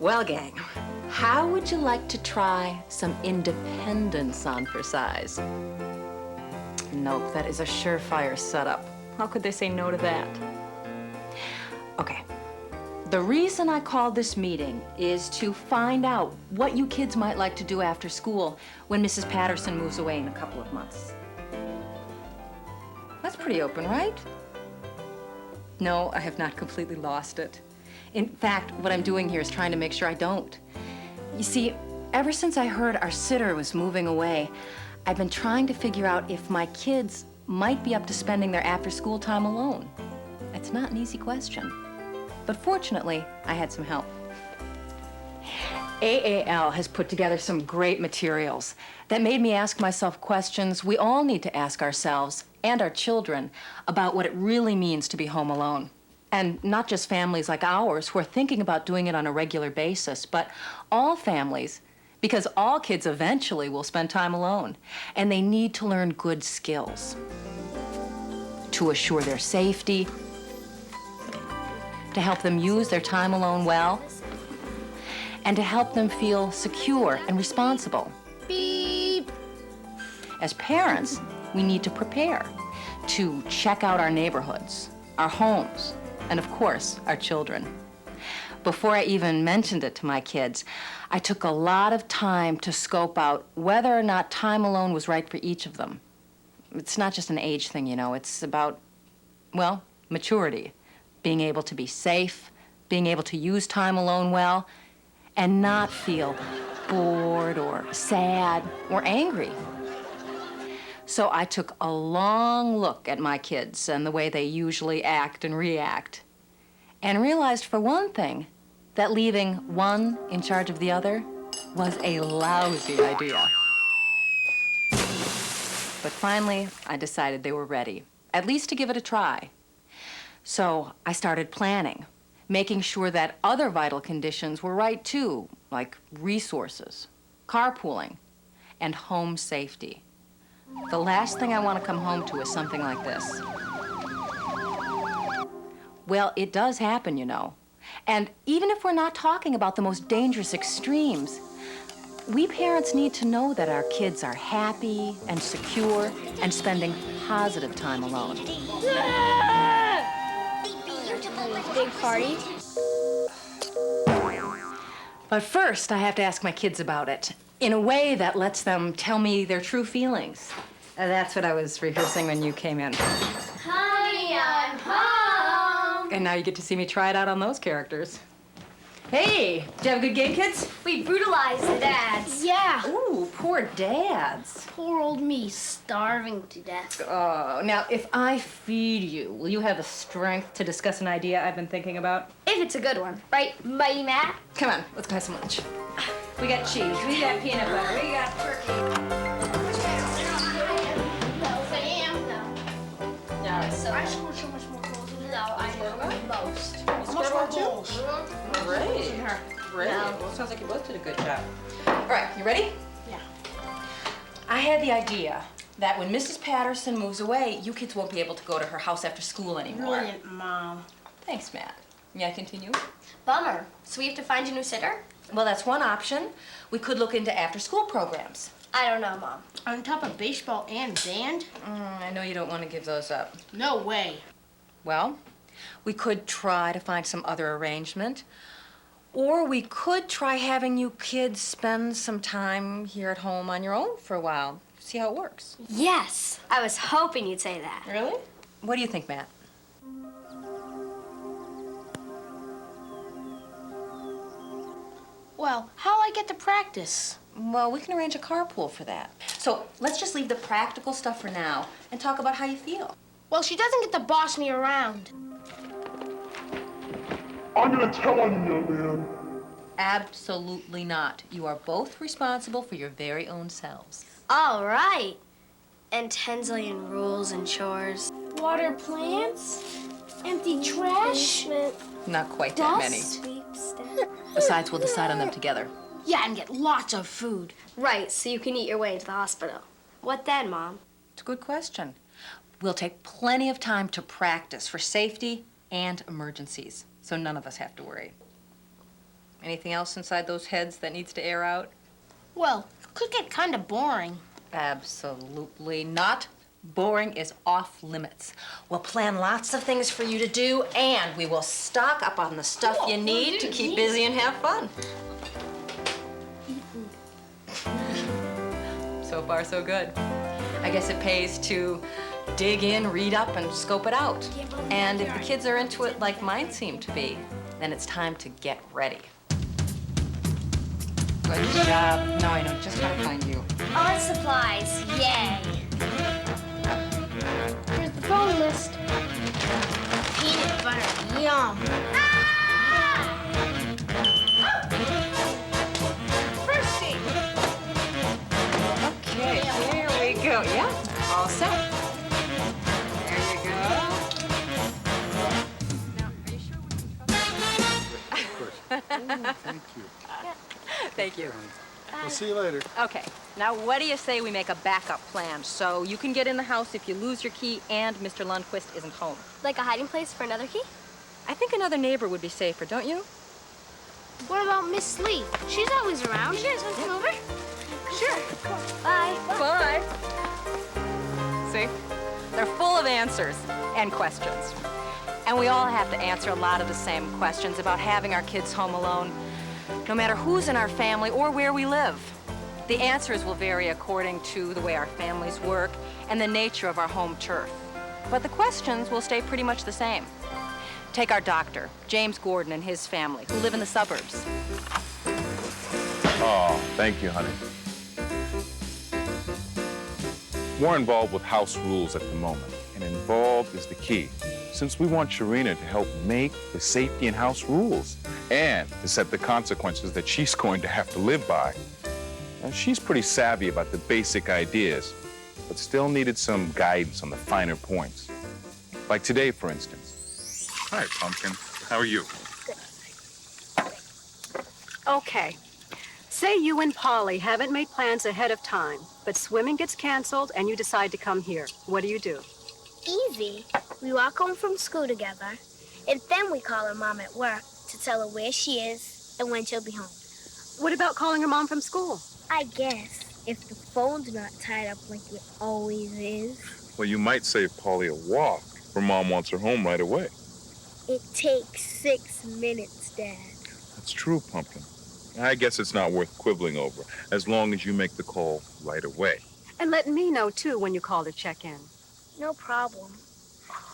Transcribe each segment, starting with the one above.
Well, gang, how would you like to try some independence on for size? Nope, that is a surefire setup. How could they say no to that? Okay, the reason I called this meeting is to find out what you kids might like to do after school when Mrs. Patterson moves away in a couple of months. That's pretty open, right? No, I have not completely lost it. In fact, what I'm doing here is trying to make sure I don't. You see, ever since I heard our sitter was moving away, I've been trying to figure out if my kids might be up to spending their after-school time alone. It's not an easy question. But fortunately, I had some help. AAL has put together some great materials that made me ask myself questions we all need to ask ourselves and our children about what it really means to be home alone. And not just families like ours who are thinking about doing it on a regular basis, but all families, because all kids eventually will spend time alone, and they need to learn good skills to assure their safety, to help them use their time alone well, and to help them feel secure and responsible. Beep. As parents, we need to prepare to check out our neighborhoods, our homes, and of course, our children. Before I even mentioned it to my kids, I took a lot of time to scope out whether or not time alone was right for each of them. It's not just an age thing, you know, it's about, well, maturity. Being able to be safe, being able to use time alone well, and not feel bored or sad or angry. So I took a long look at my kids and the way they usually act and react, and realized, for one thing, that leaving one in charge of the other was a lousy idea. But finally, I decided they were ready, at least to give it a try. So I started planning, making sure that other vital conditions were right too, like resources, carpooling, and home safety. The last thing I want to come home to is something like this. Well, it does happen, you know. And even if we're not talking about the most dangerous extremes, we parents need to know that our kids are happy and secure and spending positive time alone. Big party. But first, I have to ask my kids about it in a way that lets them tell me their true feelings. That's what I was rehearsing when you came in. Honey, I'm home. And now you get to see me try it out on those characters. Hey, did you have a good game, kids? We brutalized the dads. Yeah. Ooh, poor dads. Poor old me, starving to death. Oh, now if I feed you, will you have the strength to discuss an idea I've been thinking about? If it's a good one, right, Mighty Matt? Come on, let's go have some lunch. We got cheese, we got peanut butter, we got turkey. I scored so much more goals than her. No, I know most. You scored more too? Great. Great. No. Well, it sounds like you both did a good job. All right, you ready? Yeah. I had the idea that when Mrs. Patterson moves away, you kids won't be able to go to her house after school anymore. Brilliant, Mom. Thanks, Matt. May I continue? Bummer. So we have to find a new sitter? Well, that's one option. We could look into after-school programs. I don't know, Mom. On top of baseball and band? I know you don't want to give those up. No way. Well, we could try to find some other arrangement. Or we could try having you kids spend some time here at home on your own for a while. See how it works. Yes. I was hoping you'd say that. Really? What do you think, Matt? Well, how'll I get to practice? Well, we can arrange a carpool for that. So let's just leave the practical stuff for now and talk about how you feel. Well, she doesn't get to boss me around. I'm gonna tell on you, young man. Absolutely not. You are both responsible for your very own selves. All right. And 10 zillion rules and chores. Water plants? Empty trash? Not quite that many. Besides, we'll decide on them together. Yeah, and get lots of food. Right, so you can eat your way into the hospital. What then, Mom? It's a good question. We'll take plenty of time to practice for safety and emergencies, so none of us have to worry. Anything else inside those heads that needs to air out? Well, could get kind of boring. Absolutely not. Boring is off limits. We'll plan lots of things for you to do, and we will stock up on the stuff you need to keep busy and have fun. So far, so good. I guess it pays to dig in, read up, and scope it out. And if the kids are into it like mine seem to be, then it's time to get ready. Good job. Now I know just how to find you. Art supplies, yay. Here's the phone list. Peanut butter, yum. Thirsty. Okay, here we go. Yeah, all set. There you go. Now, are you sure we can Of course. Thank you. Thank you. We'll see you later. Okay, now what do you say we make a backup plan so you can get in the house if you lose your key and Mr. Lundquist isn't home? Like a hiding place for another key? I think another neighbor would be safer, don't you? What about Miss Lee? She's always around. You guys want to come over? Sure. Bye. Bye. See? They're full of answers and questions. And we all have to answer a lot of the same questions about having our kids home alone, no matter who's in our family or where we live. The answers will vary according to the way our families work and the nature of our home turf. But the questions will stay pretty much the same. Take our doctor, James Gordon, and his family, who live in the suburbs. Oh, thank you, honey. We're involved with house rules at the moment, and involved is the key, since we want Sharina to help make the safety and house rules and to set the consequences that she's going to have to live by. Now, she's pretty savvy about the basic ideas, but still needed some guidance on the finer points. Like today, for instance. Hi, Pumpkin. How are you? Okay. Say you and Polly haven't made plans ahead of time, but swimming gets canceled and you decide to come here. What do you do? Easy. We walk home from school together, and then we call her mom at work to tell her where she is and when she'll be home. What about calling her mom from school? I guess, if the phone's not tied up like it always is. Well, you might save Polly a walk, for Mom wants her home right away. It takes 6 minutes, Dad. That's true, Pumpkin. I guess it's not worth quibbling over, as long as you make the call right away. And let me know, too, when you call to check in. No problem.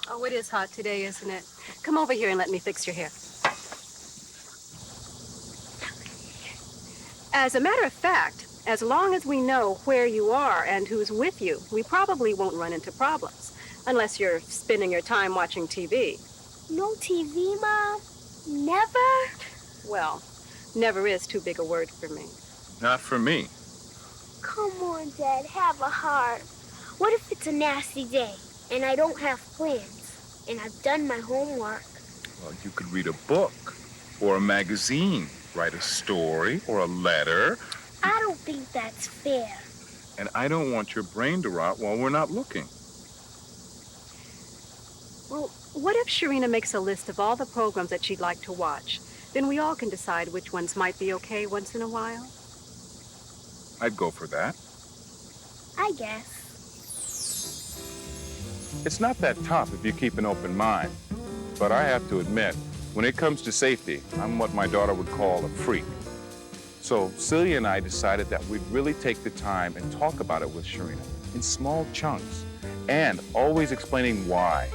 Oh, it is hot today, isn't it? Come over here and let me fix your hair. As a matter of fact, as long as we know where you are and who's with you, we probably won't run into problems, unless you're spending your time watching TV. No TV, Mom? Never? Well, never is too big a word for me. Not for me. Come on, Dad, have a heart. What if it's a nasty day and I don't have plans and I've done my homework? Well, you could read a book or a magazine, write a story or a letter. I don't think that's fair. And I don't want your brain to rot while we're not looking. Well, what if Sharina makes a list of all the programs that she'd like to watch? Then we all can decide which ones might be okay once in a while. I'd go for that. I guess. It's not that tough if you keep an open mind. But I have to admit, when it comes to safety, I'm what my daughter would call a freak. So Celia and I decided that we'd really take the time and talk about it with Sharina in small chunks, and always explaining why.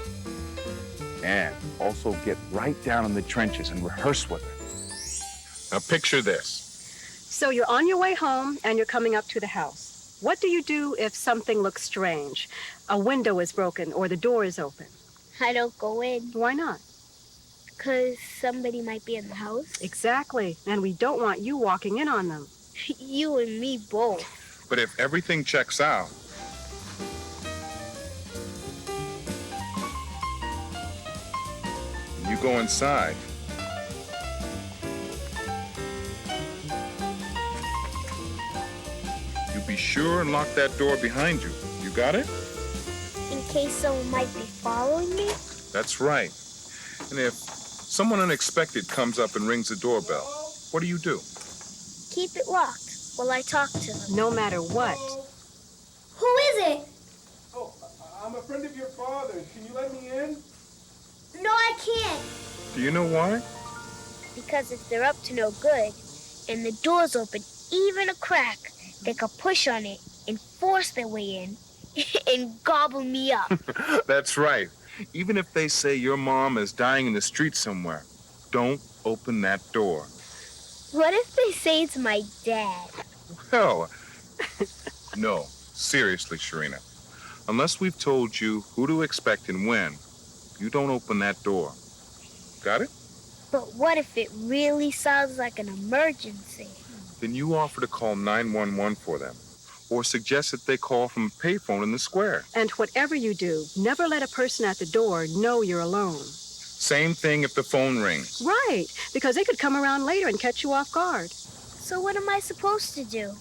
And also get right down in the trenches and rehearse with her. Now picture this. So you're on your way home and you're coming up to the house. What do you do if something looks strange? A window is broken or the door is open. I don't go in Why not? because somebody might be in the house. Exactly. And we don't want you walking in on them. You and me both. But if everything checks out, you go inside. You be sure and lock that door behind you. You got it? In case someone might be following me. That's right. And if someone unexpected comes up and rings the doorbell, What do you do? Keep it locked while I talk to them. No matter what. Who is it? Oh, I'm a friend of your father's. Can you let me in? No, I can't. Do you know why? Because if they're up to no good and the door's open even a crack, they could push on it and force their way in and gobble me up. That's right. Even if they say your mom is dying in the street somewhere, don't open that door. What if they say it's my dad? Well, no. Seriously, Sharina. Unless we've told you who to expect and when, you don't open that door. Got it? But what if it really sounds like an emergency? Then you offer to call 911 for them, or suggest that they call from a payphone in the square. And whatever you do, never let a person at the door know you're alone. Same thing if the phone rings. Right, because they could come around later and catch you off guard. So what am I supposed to do?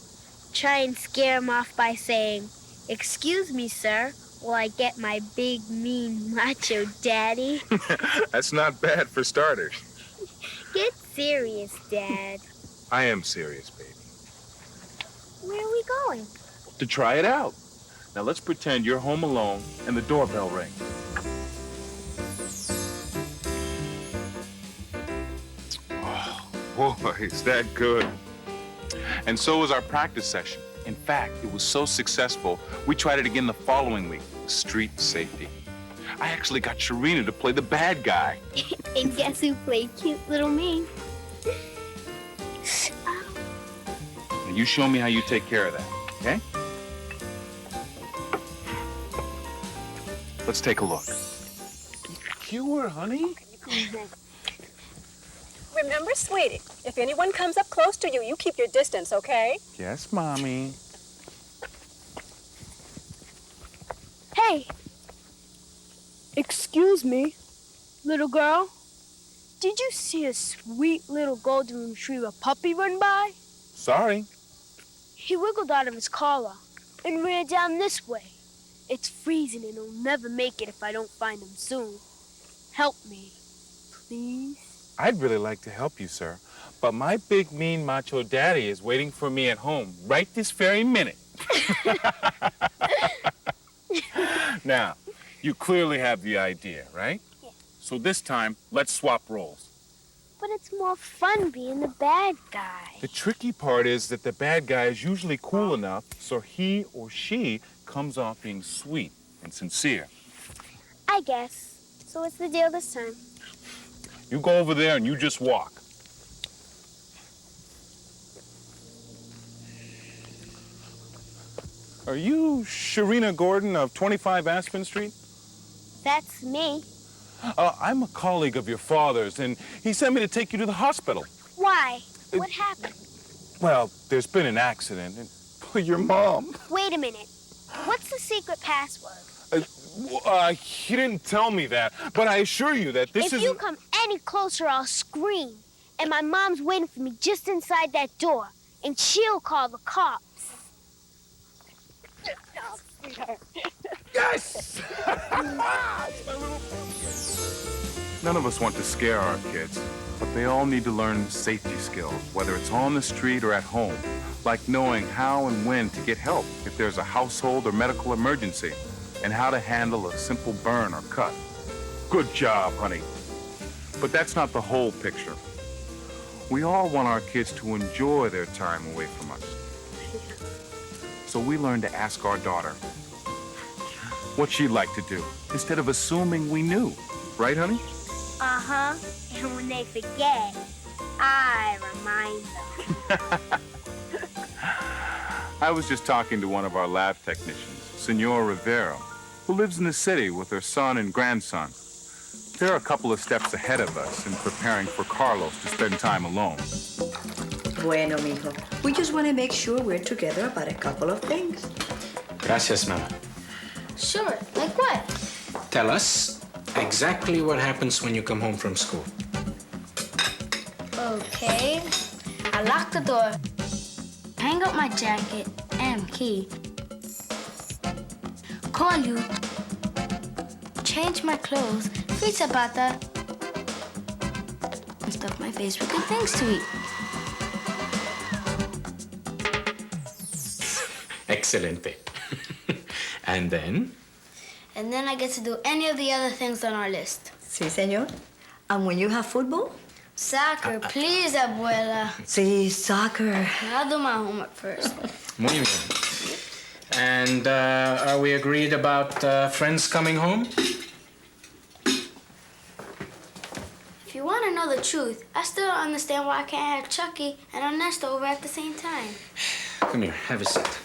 Try and scare them off by saying, "Excuse me, sir, will I get my big, mean, macho daddy?" That's not bad for starters. Get serious, Dad. I am serious, baby. Where are we going? To try it out. Now let's pretend you're home alone and the doorbell rings. Oh, boy, is that good. And so was our practice session. In fact, it was so successful, we tried it again the following week. Street safety. I actually got Sharina to play the bad guy. And guess who played cute little me? Now you show me how you take care of that, okay? Let's take a look. Cure, honey. Remember, sweetie, if anyone comes up close to you, you keep your distance, okay? Yes, Mommy. Hey! Excuse me, little girl. Did you see a sweet little golden retriever puppy run by? Sorry. He wiggled out of his collar and ran down this way. It's freezing and he'll never make it if I don't find him soon. Help me, please. I'd really like to help you, sir, but my big, mean, macho daddy is waiting for me at home right this very minute. Now, you clearly have the idea, right? Yeah. So this time, let's swap roles. But it's more fun being the bad guy. The tricky part is that the bad guy is usually cool enough so he or she comes off being sweet and sincere. I guess. So what's the deal this time? You go over there and you just walk. Are you Sharina Gordon of 25 Aspen Street? That's me. I'm a colleague of your father's, and he sent me to take you to the hospital. Why? What happened? Well, there's been an accident, and your mom. Wait a minute. What's the secret password? He didn't tell me that, but I assure you that this is... If you come any closer, I'll scream. And my mom's waiting for me just inside that door, and she'll call the cops. Yes! None of us want to scare our kids, but they all need to learn safety skills, whether it's on the street or at home, like knowing how and when to get help if there's a household or medical emergency, and how to handle a simple burn or cut. Good job, honey. But that's not the whole picture. We all want our kids to enjoy their time away from us. So we learned to ask our daughter what she'd like to do, instead of assuming we knew. Right, honey? Uh-huh. And when they forget, I remind them. I was just talking to one of our lab technicians, Senor Rivera, who lives in the city with her son and grandson. They're a couple of steps ahead of us in preparing for Carlos to spend time alone. Bueno, mijo. We just want to make sure we're together about a couple of things. Gracias, Mama. Sure, like what? Tell us exactly what happens when you come home from school. Okay. I lock the door, hang up my jacket and key, call you, change my clothes, feed Zapata, and stuff my face with good things to eat. Excelente. And then? And then I get to do any of the other things on our list. Sí, señor. And when you have football? Soccer, please, abuela. Sí, soccer. I'll do my homework first. Muy bien. And are we agreed about friends coming home? If you want to know the truth, I still don't understand why I can't have Chucky and Ernesto over at the same time. Come here, have a seat.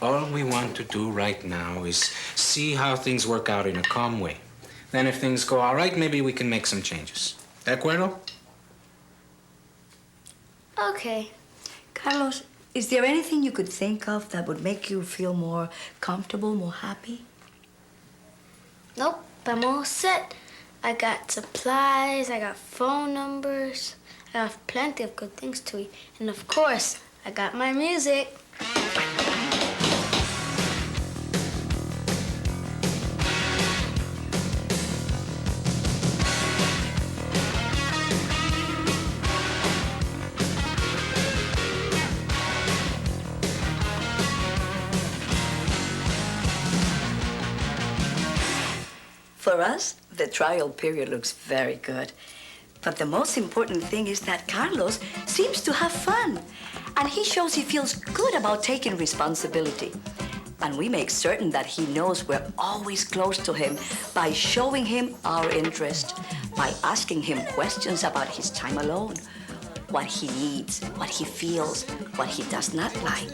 All we want to do right now is see how things work out in a calm way. Then if things go all right, maybe we can make some changes. De acuerdo? Okay. Carlos, is there anything you could think of that would make you feel more comfortable, more happy? Nope, I'm all set. I got supplies, I got phone numbers, I have plenty of good things to eat. And of course, I got my music. For us, the trial period looks very good. But the most important thing is that Carlos seems to have fun. And he shows he feels good about taking responsibility. And we make certain that he knows we're always close to him by showing him our interest, by asking him questions about his time alone, what he needs, what he feels, what he does not like.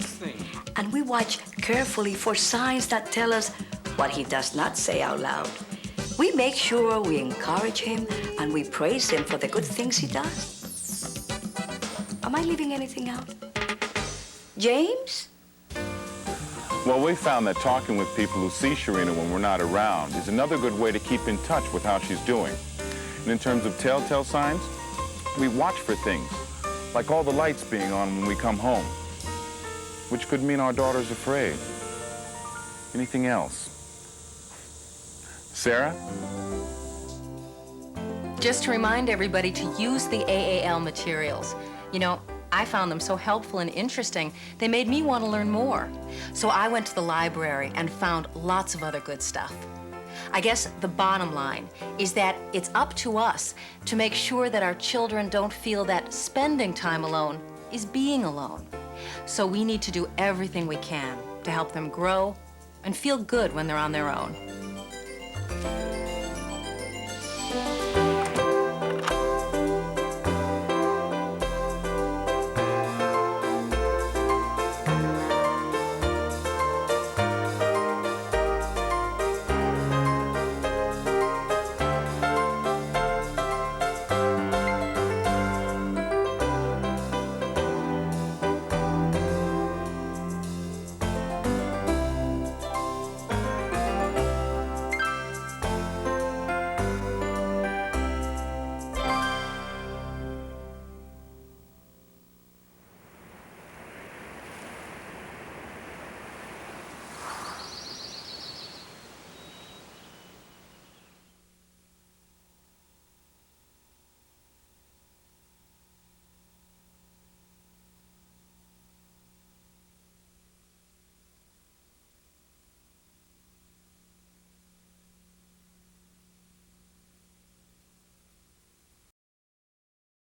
And we watch carefully for signs that tell us what he does not say out loud. We make sure we encourage him and we praise him for the good things he does. Am I leaving anything out? James? Well, we found that talking with people who see Sharina when we're not around is another good way to keep in touch with how she's doing. And in terms of telltale signs, we watch for things, like all the lights being on when we come home, which could mean our daughter's afraid. Anything else? Sarah? Just to remind everybody to use the AAL materials. You know, I found them so helpful and interesting, they made me want to learn more. So I went to the library and found lots of other good stuff. I guess the bottom line is that it's up to us to make sure that our children don't feel that spending time alone is being alone. So we need to do everything we can to help them grow and feel good when they're on their own.